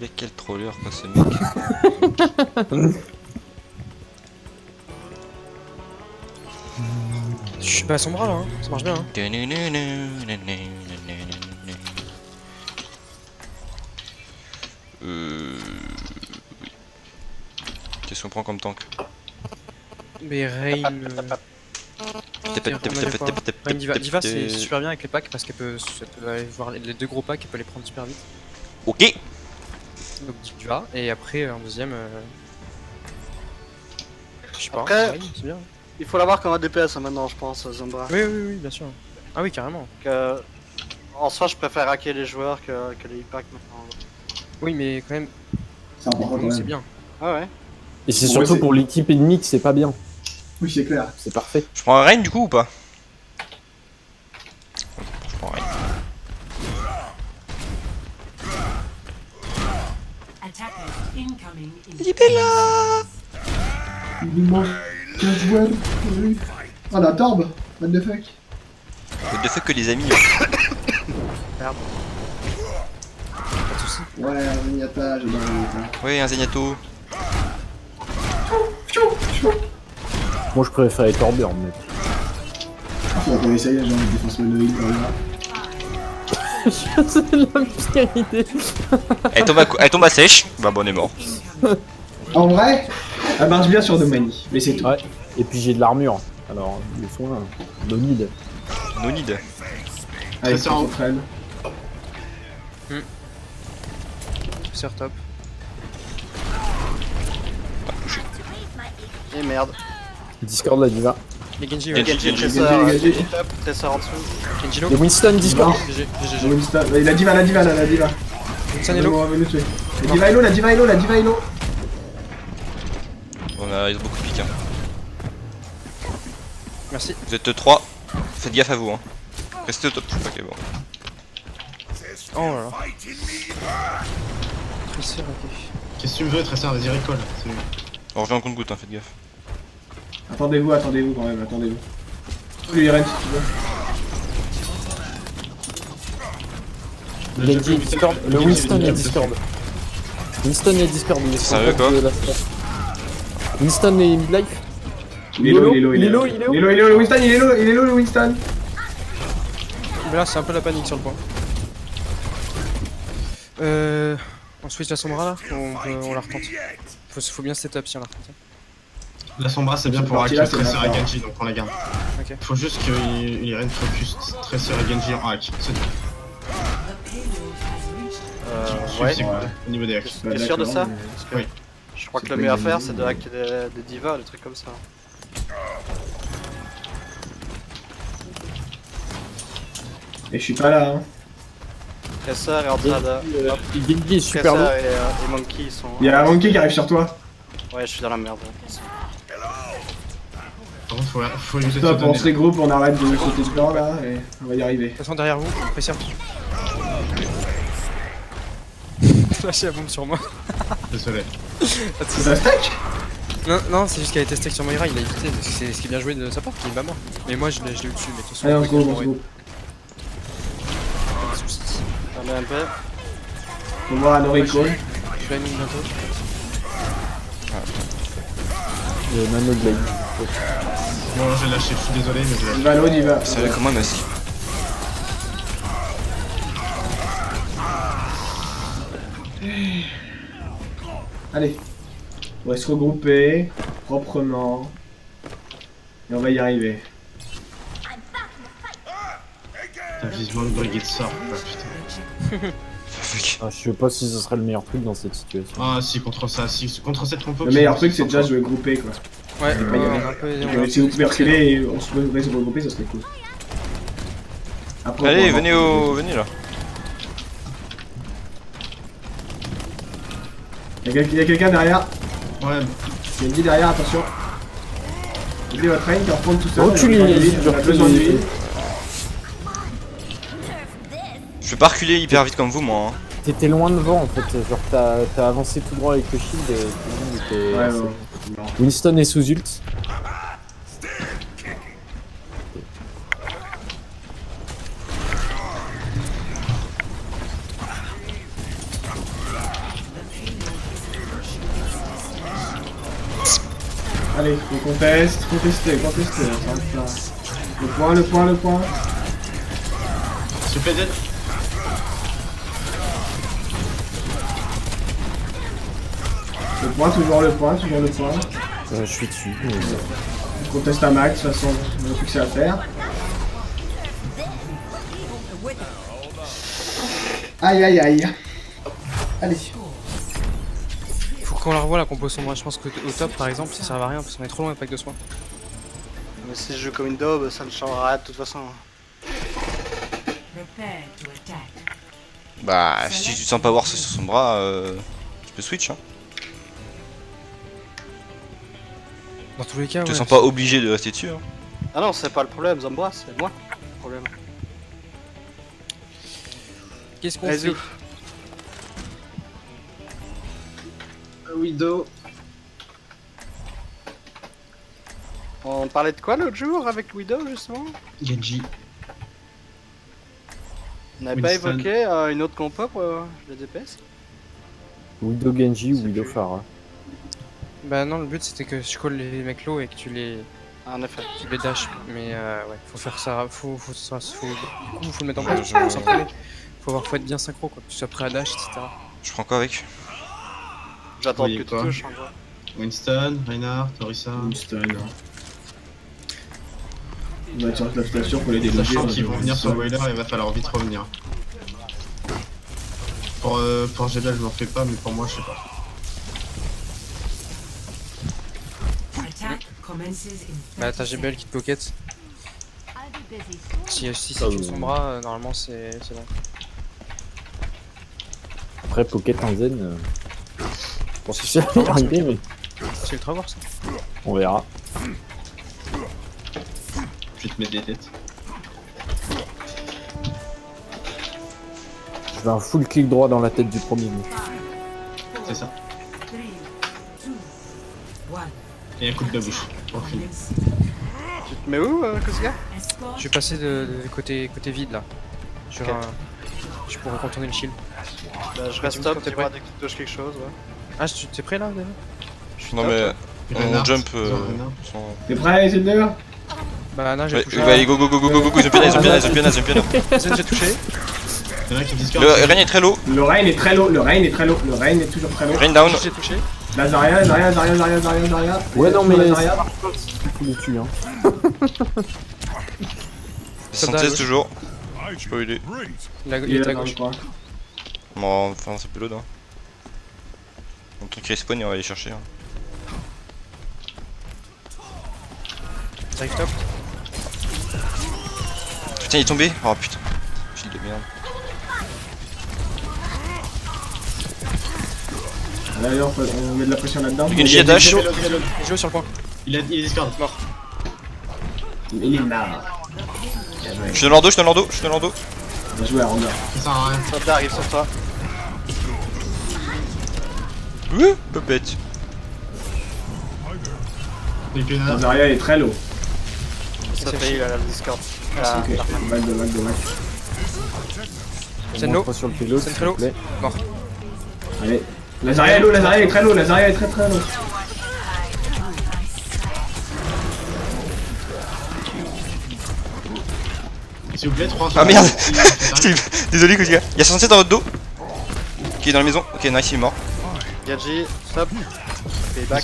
Mais quel troller quoi ce mec. Je suis pas à son bras là, hein. Ça marche bien. Hein. Qu'est-ce qu'on prend comme tank? Mais Rain. Rain Diva c'est super bien avec les packs parce qu'elle peut aller voir les deux gros packs, elle peut les prendre super vite. Ok. Donc Diva, et après en deuxième. Je sais pas, Après- Rain, c'est bien. Il faut l'avoir comme un DPS hein, maintenant, je pense, Zombra. Oui, bien sûr. Ah oui, carrément. Que... En soi, je préfère hacker les joueurs que les packs maintenant. Oui, mais quand même, C'est important quand c'est même. bien. Ah ouais. Et c'est Bon, surtout ouais, pour l'équipe ennemie que c'est pas bien. Oui, c'est clair. C'est parfait. Je prends un Reign du coup ou pas? Je prends un Reign. Il nous manque 15 joueurs. Oui. Ah, la torbe. What the fuck. What the fuck que les amis. Merde. Pas de soucis. Ouais, Zenyatta, j'ai bien vu. Ouais un Zenyato. Moi je préfère les Torburn, mais. Faut qu'on essaye, j'ai envie de défense monoïde par là. C'est la pire idée. Elle tombe à sèche. Bah bon on est mort. En vrai, elle marche bien sur Domani, mais c'est tout. Ouais. Et puis j'ai de l'armure. Alors, les soins, no need. No need. Allez, Très c'est en- frêle. Sur top. Et merde. Discord la diva. Les Genji, Genji, ouais. Genji. Genji. Tracer en dessous. Genji low. Les Winston Discord. GG. Winston, la diva, la diva, la diva. Winston est low. On va le tuer. La diva est low, la diva est low, la diva est low. On a beaucoup de piques hein. Merci. Vous êtes 3. Faites gaffe à vous hein. Restez au top. Ok bon. Oh là là. Tracer, ok. Qu'est-ce que tu me veux, Tracer? Vas-y, recall. C'est bon. On revient en compte goutte hein, faites gaffe. Attendez-vous quand même, attendez-vous. Tu les rends si tu veux. Le Genji Discord. Le Winston et Discord. Winston et Discord. Il est Sérieux, quoi Winston et Life. Il est low, le Winston, il est low, le Winston. Mais là, c'est un peu la panique sur le point. On switch à Sombra là on la retente. Faut bien setup si on la retente. La Sombra, c'est bien Cette pour partie-là, hack c'est Tracer bien. et Genji, donc on la garde. Ok. Faut juste qu'il y ait une focus Tracer et Genji en hack. C'est tout. Ouais. C'est cool, au niveau des hacks. T'es sûr de ça? mais- Parce que Oui. Je crois que C'est le pas mieux à une faire idée, c'est de hacker des divas, des trucs comme ça. Et je suis pas là, hein. Tracer est en train de... Hop, Genji est super low. Tracer et Monkey sont... Il y a un monkey qui arrive sur toi. Ouais, je suis dans la merde. Par contre, faut user Stop, cette on donnée. se regroupe, on arrête de sauter dedans là, et on va y arriver. Attention derrière vous, Tracer. Lâchez la bombe sur moi. Désolé. C'est un stack? Non, c'est juste qu'elle était stack sur Moira, il a évité, parce que c'est ce qui est bien joué de sa part, il est pas mort. Mais moi je l'ai eu dessus, mais de toute façon. Allez, on se groupe, je on se mourrai. groupe. Pas de soucis. Attendez un peu. On va voir à Noriko. Je vais mine bientôt. Le Nano Blade. Bon, j'ai lâché, je suis désolé, mais j'ai lâché. Il va l'autre, il va. C'est comment Massi? Allez. On va se regrouper proprement. Et on va y arriver. T'as visuellement le brigade sort, quoi, putain. Ah, je sais pas si ce serait le meilleur truc dans cette situation. Ah, si, contre ça, si, contre cette compo. Le meilleur truc, c'est déjà jouer groupé quoi. Ouais, pas y aller. on a un peu. Si vous pouvez reculer et on se pouvait se regrouper, ça serait cool. Après, Allez on va venez voir. au... venez là. Il y a quelqu'un derrière. Ouais, Il y a une vie derrière, attention. Oubliez votre aim qui reprend tout seul. Reculez, on a besoin de lui. Je peux pas reculer hyper vite comme vous moi hein. T'étais loin devant en fait, genre t'as avancé tout droit avec le shield et tout le monde était Ouais, assez- bon. Winston est sous ult. Allez, on conteste, contester, ça arrête là. Le point, le point, le point. Je fais dead. Le point, toujours le point, toujours le point. Je suis dessus. Mais... On conteste à max, de toute façon, on n'a plus que ça à faire. Aïe aïe aïe. Allez. Faut qu'on la revoie la compo sombre. Je pense qu'au top par exemple ça sert à rien parce qu'on est trop loin de pack de soins. Mais si je joue comme une daube, ça ne changera rien de toute façon. Bah, si tu te sens pas voir ça sur son bras, tu peux switch. Hein. Dans tous les cas, Tu te ouais, sens pas obligé de rester dessus. Hein. Ah non, c'est pas le problème, Zambra, c'est moi le problème. Qu'est-ce qu'on Vas-y, fait? ouf. Widow. On parlait de quoi l'autre jour avec Widow justement? Genji. On n'avait pas Winston. évoqué une autre compo pour le DPS? Widow Genji ou Widow Pharah. Bah non, le but c'était que je colle les mecs low et que tu les En effet. dash. Mais ouais, faut faire ça. Du coup, faut le mettre en place. Faut s'entraîner. Faut être bien synchro quoi. Que tu sois prêt à dash, etc. Je prends quoi avec? J'attends Oui, que tu quoi. touches en vrai. Winston, Reinhardt, Orisa. Winston. On va tirer la station pour les déloger. Sachant qu'ils vont venir sur Boiler, il va falloir vite revenir. Pour Gebel, je m'en fais pas, mais pour moi, je sais pas. Bah t'as GBL qui te pocket. Si c'est sur son bras, normalement c'est bon. Après Pocket en zen. Je pense que c'est arrivé, mais C'est ultra voir ça. on verra. Je vais te mettre des têtes. Je vais un full clic droit dans la tête du premier move. C'est ça. Et un coup de bouche. Pour finir. Tu te mets où, Kosuga? Je vais passer de côté vide là. Sur Ok. Je pourrais contourner le shield. Bah, je Tu reste me top, dis quand t'es tu vois, prêt. dès que tu touches quelque chose, ouais. Ah, t'es prêt là déjà? Je suis Non top, mais ouais. on Reinhardt, jump. Reinhardt. Sans- T'es prêt, les deux? Bah non, j'ai Ouais, touché. allez, go, ils ont pionnage. Zen, j'ai touché. Il y en a qui discordent. Le Rain est très low, Le Rain est très low, le Rain est toujours très low. Rain down. J'ai touché. La Zarya. Ouais, non, mais La ça Zarya. marche pas si tu les tues, hein. 76 toujours. Je peux aider. Il Il est est à là dans le gauche. coin. Bon, enfin, c'est plus load. Hein. On truc respawn et on va aller chercher. Hein. J'arrive top. Putain, il est tombé. Oh putain. Shield de merde. Allez, on met de la pression là-dedans. Le Genji attache. Il joue sur le point. Il est discord. Il est marre. Je suis dans leur dos. Bien joué, Aranda. Ça sert à rien. Soldat arrive sur toi. Ouh, pupette. Et puis La là, Zarya est très low. Ça fait il a le Discord. Ok, back de back. C'est low. Montre sur le payload, C'est s'il très te low. plaît. Mort. Allez. La Zarya est low, la Zarya est très low, la Zarya est très low. s'il vous plaît, 3 Ah merde. Désolé, Koziga. Il y a 67 dans votre dos. Qui est dans la maison. Ok, nice, il est mort. Gadji, stop. Et back.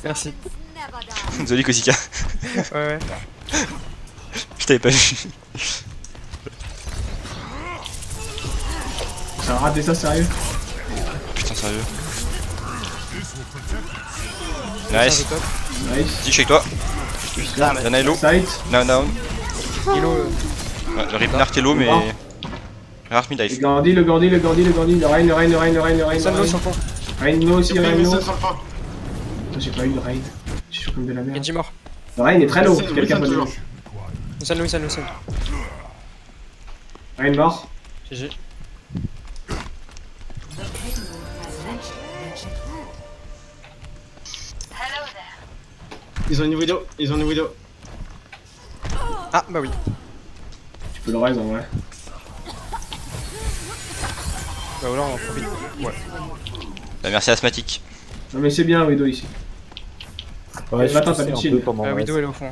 Merci. Désolé, Koziga. Ouais. Je t'avais pas vu. Ça a raté ça, sérieux? Putain, sérieux. Nice. Nice. Zik, je suis avec toi. Yana est low. Sight. Down. Hilo. Ouais, le Ripnart est low, mais. Mort. Rare mid Le dive. Gandhi, le Rain. Sun low sur le point. Rain low aussi, Rain low. sur le point. Putain, j'ai pas eu de Rain. Je suis comme de la merde. Genji mort. Le Rain est très low, Wilson, quelqu'un Wilson peut le toujours. Sun. Rain mort. GG. Ils ont une widow. Ah bah oui. Tu peux le raise en vrai. Bah voilà, on en profite. Ouais. Bah, merci asthmatique. Non mais c'est bien Widow ici. Ouais, je Attends, toussais t'as un plus de peu shield. pendant. Ah, ouais, Widow elle est au fond.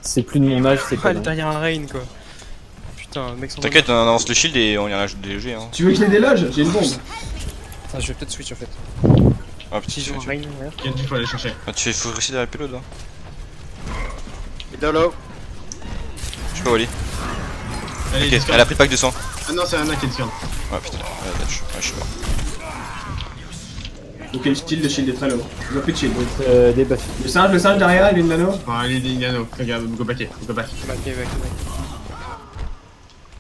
c'est plus de mon âge, c'est Ah, pas. elle est derrière un rain quoi. Putain, le mec sans T'inquiète, on avance le shield et on y rajoute des GG. Hein. Tu veux que je les déloge? J'ai une bombe. Attends, je vais peut-être switch en fait. Ah, putain, Si je joue un rain, ouais. Genji, faut aller chercher. Ah, tu fais faut rester derrière le payload. Hein. Idolo. Je sais pas où aller. Allez, Ok, discard. elle a pris le pack de sang. Ah non, c'est Anna qui est discard. Ah putain, dash. Ouais, je suis mort. Ok, le shield est très low. Ils ont plus de shield. Des buffs. Le singe derrière, il a une nano. Bon, allez, des Nano. Regarde, go back. Go back. Back.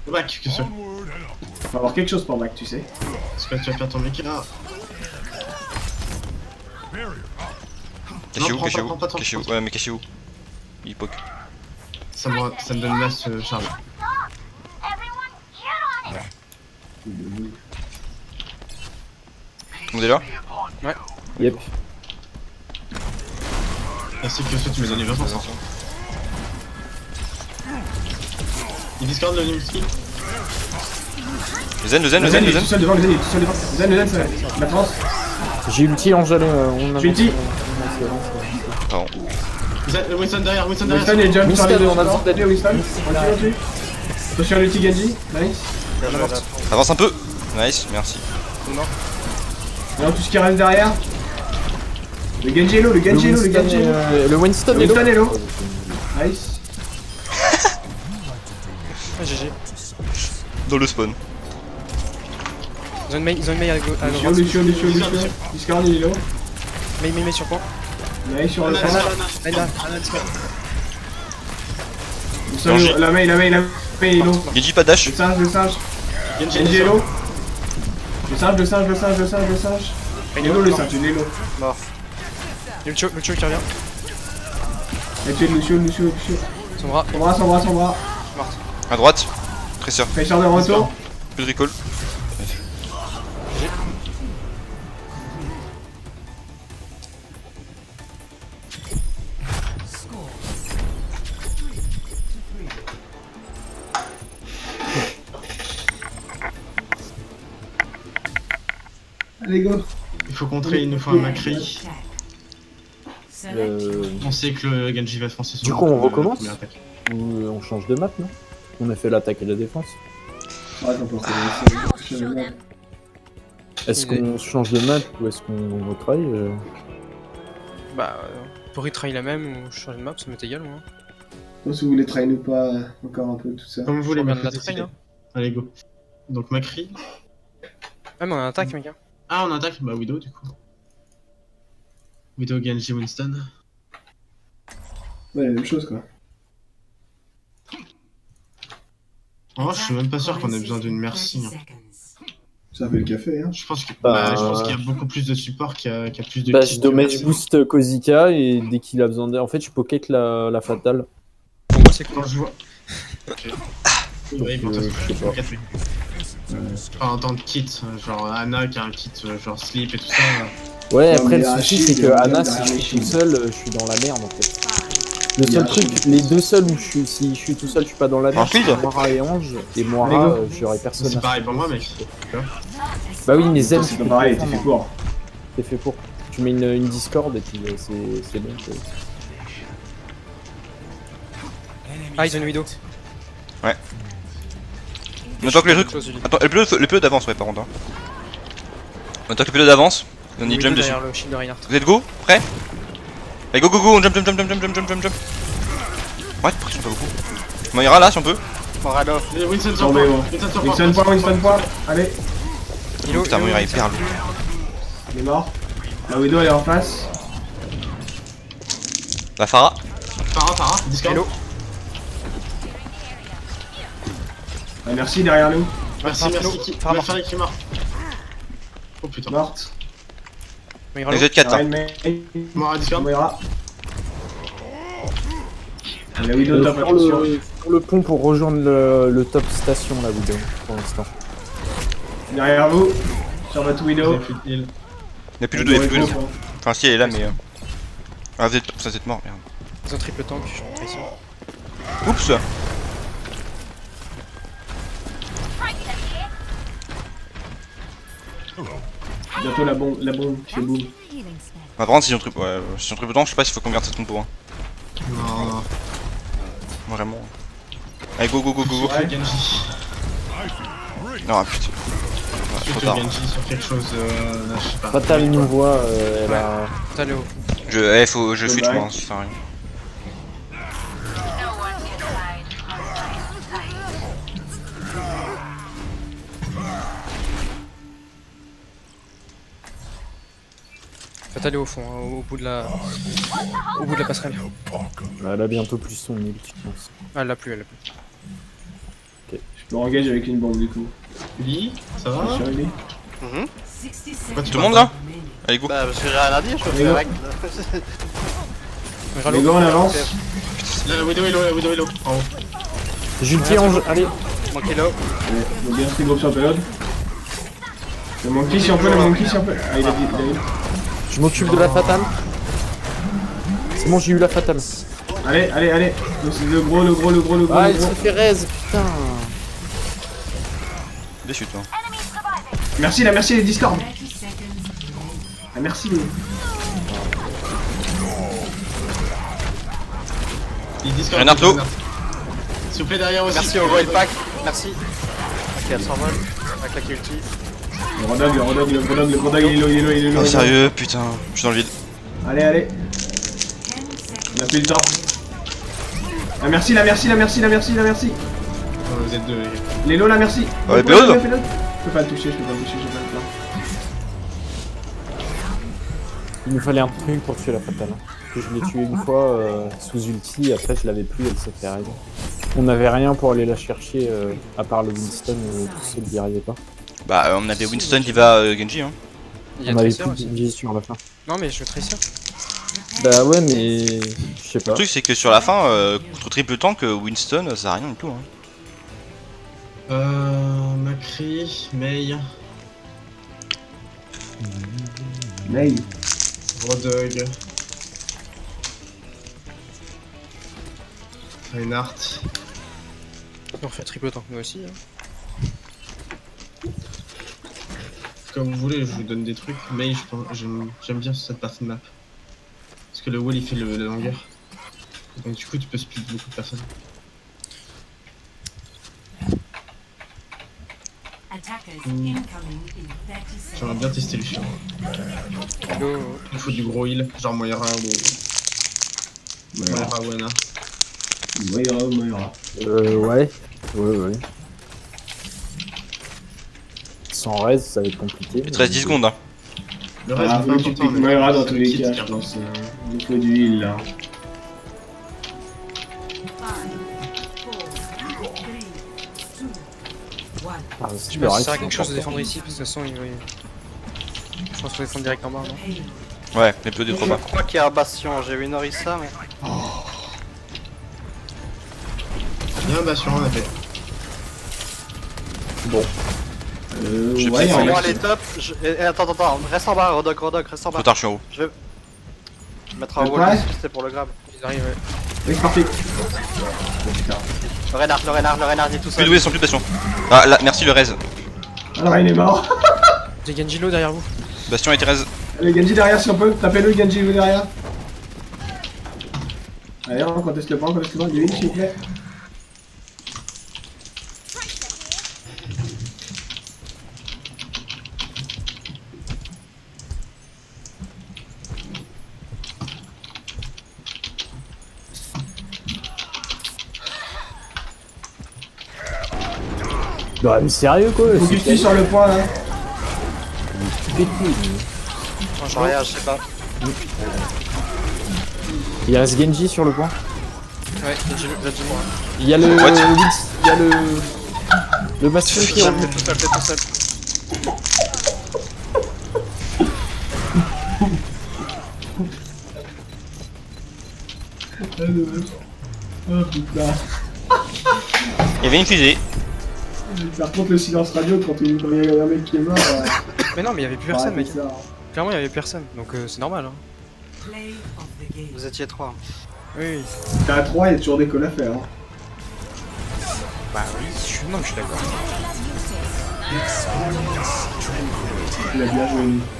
Go back, qu'est-ce que c'est? On va avoir quelque chose pour back, tu sais. Est-ce que tu vas faire ton mec là? Cachez-vous, prends pas, cachez-vous, prends pas trop, cachez-vous. prends Ouais, mais cachez-vous. Il poke. Ça me donne là ce charge. Tout le monde est là? Yep. Merci que ce tu me donnes 20%. Il discard le Nimski. Le zen. Le zen, il est tout seul devant, le zen, il est tout seul devant. Le zen, c'est la France. J'ai ulti en gelé. On a J'ai ulti. Pardon. Winston derrière. Winston est jump sur les Winston, deux. on a besoin Allez, Winston. On tue. Attention à l'ulti Genji. Nice. Avance un peu. Nice, merci. Et alors tout ce qui reste derrière. Le Genji est low, le Genji est low. Le Winston est Winston est low. low. Nice. Ah, GG. Dans le spawn. Ils ont une mail à droite. Lucio. Discord, il est low. Mail sur point. Nice sur le Anna, front. Anna, discard. La main est low. Genji, pas de dash. Le singe. Genji est low. Le singe. Il est low, le singe, il est low. Lucio qui revient. Il a tué Lucio. Son bras. Son bras. À droite. Tresseur. Tracer de retour. Plus de recall. Allez, go. Il faut contrer une fois un Macri. On sait que le Genji va foncer sur Du le coup, on premier recommence attaque. Ou on change de map, non? On a fait l'attaque et la défense. Ouais, attends, pour que Est-ce qu'on change de map ou est-ce qu'on retravaille Bah, pour retry la même ou changer de map, ça m'est égal moi. si vous voulez traîner ou pas, encore un peu tout ça. Comme vous voulez, Je mais regarde la faites traîne, décider. Allez, go. Donc Macri. Ouais, mais on a un attaque, mec. Hein. Ah, on attaque? Bah, Widow, du coup. Widow, Genji, Winston. Ouais, la même chose quoi. En vrai, je suis même pas sûr qu'on ait besoin d'une merci. Hein. Ça fait le café, hein. Je pense que- Bah, je pense qu'il y a beaucoup plus de support qu'il y a plus de. Bah, kills je que damage merci. boost Kozika et dès qu'il a besoin de. En fait, je pocket la fatale. Pour moi, c'est cool. Quand je vois. Ok. Ouais, pour toi, je sais pas. café. Enfin, en tant que kit, genre Anna qui a un kit genre slip et tout ça. Ouais, Non, après mais le souci Rachid, c'est il que y a Anna, bien si je suis Rachid. tout seul, je suis dans la merde en fait. Le Il y a seul truc, Rachid. les deux seuls où si je suis tout seul, je suis pas dans la merde, Rachid. c'est Moira et Ange. Et Allez, Moira, go. j'aurais personne C'est à pareil pour moi, mec. Bah oui, mais Zen, C'est pas pareil, t'es fait pour. c'est fait pour. Tu mets une Discord et puis c'est bon. quoi. Ah, ils ont une Widow. On attend que les trucs. Chose, Julie. Attends, le pilote avance, ouais, par contre. Hein. On attend que le pilote avance. Et on y Widow jump dessus. derrière le shield de Reinhardt. Vous êtes go? Prêt? Allez, go, on jump. Ouais, pourquoi tu pas beaucoup? On ira là si on peut. Morado. Winston sur Sur point. les hauts. Winston point. Allez, Ilo, Putain, Moira il perd lui. il est mort. La Widow elle est en face. La Pharah. Farah, discard. Hello. Ah, merci derrière nous. Merci, Farah, merci. Farah, Qui Farah, Farah qui est mort. Oh putain. Morte. Moira, Les low. Z4 Reine hein. main. Mort à discard. Moira. La Widow top, Sur attention. sur le pont pour rejoindre le top station la vidéo pour l'instant. Derrière vous. Sur votre Widow. Il n'y a plus de dos, Enfin, si elle est là, mais. Ah, vous êtes mort, merde. Ils ont triple tank, je suis rentré ici. Oups! Bientôt la bombe qui fait boum. Bah, par contre, si on triple, ouais, si on triple temps, je sais pas s'il faut qu'on garde cette compo. Hein. Non, Vraiment. Allez, go, go, go, go, go. sur Genji. Non, putain. Ouais, trop Sur tard. Genji, sur quelque chose, là, je sais pas. Fatal nous voit, elle a... T'as Léo. Je switch moi, hein, ça sert à rien. T'as Léo au fond, hein, au bout de la passerelle. Elle a bientôt plus son ult, je pense. Ah, elle l'a plus, elle l'a plus. Je peux engage avec une bombe du coup. Lee, ça va? Sur lui. Pourquoi tu Tout le monde vas là? Allez, go. Bah, parce que j'ai rien à dire, je peux Allez, faire go. avec. Les gars, on avance. pas? La Widow Hello, en haut. J'ulti en jeu, allez. Mon kilo. Allez, faut bien rester groupe sur période. Le monkey si on peut, le monkey si on peut. Ah, il a eu. Je m'occupe de la fatale. C'est bon, j'ai eu la fatale. Allez. C'est le gros. Ah, il se fait raise, putain. Déçu, toi. Merci les Discord. Ah, merci les. Il dit que Renato. S'il vous plaît, derrière aussi. Merci au Royal Pack, merci. Ok, elle s'envole. Avec la ulti. Le gros dog, il est low. Oh, sérieux, putain, je suis dans le vide. Allez. On a plus le temps. Ah, merci. Oh, vous êtes deux, les gars. Les low là, merci. Ouais, Je Péode. peux pas le toucher, j'ai pas le temps. Il nous fallait un truc pour tuer la fatale. Que je l'ai tué une fois sous ulti, après je l'avais plus, elle s'est fait raise. On n'avait rien pour aller la chercher, à part le Winston, tout seul il n'y arrivait pas. Bah, on avait Winston, Diva, Genji. Hein. Il y a On avait Tracer plus de aussi. Genji sur la fin. Non, mais je veux Tracer. Bah ouais, mais je sais pas. Le truc, c'est que sur la fin, contre triple tank, Winston, ça a rien du tout. Hein. Macri, Mei, Nail. Rodog, Reinhardt. On fait triple tank nous aussi. Hein. Comme vous voulez, je vous donne des trucs. Mei, j'aime bien cette partie de map. Parce que le wall il fait la longueur. Donc du coup tu peux split beaucoup de personnes. J'aimerais bien tester le chien. Léo, Il faut du gros heal, genre Moira ou Moira ou Ana. Moira. Ouais. Sans raise, ça va être compliqué. Il te reste 10 secondes. Hein. Le reste Ah, c'est pas faut que tu important. piques mais Moira dans c'est tous le les kit cas, qui je est pense. Il faut du heal là. Ah, je si sais le pas si reste, ça sert à c'est quelque chose de important. défendre ici, parce que de toute façon, je pense qu'on défend direct en bas, non? Ouais, les peu des trop bas. Je crois qu'il y a un bastion, j'ai vu Norissa, mais. Il y a un bastion en fait. J'ai Ouais, pris en Pour moi, vrai, les top. Attends, reste en bas, Rodog, reste en bas. Trop tard, je suis en haut. Je vais mettre un Ouais. wall, c'était pour le grab. Ils arrivent, ouais. c'est parti. Oh, putain. Le Reinhardt, il est tout Plus seul. doué, sans plus de passion. Ah, là, merci le raise. Alors il est mort. J'ai Genjilo derrière vous. Bastion a été raise. Allez, Genji derrière si on peut. Tapez-le, Genji derrière. Allez, on conteste le point, Gavin, s'il vous plaît. Bah, mais sérieux quoi, Faut que tu tues sur le point là. Franchement, rien, je sais pas. Il reste Genji sur le point. Ouais, Genjilo, Il y a le... What Il y a le bastion qui T'es remonte. tout seul, t'es tout seul. Oh putain. Il y avait une fusée. Par contre, le silence radio quand il y a un mec qui est mort. Mais non, mais il y avait plus personne, mec. Ça. Clairement, il y avait personne, donc c'est normal. Hein. Vous étiez 3. Oui, oui. T'es à 3, il y a toujours des calls à faire. Hein. Bah oui, non, je suis d'accord. Il a bien joué lui.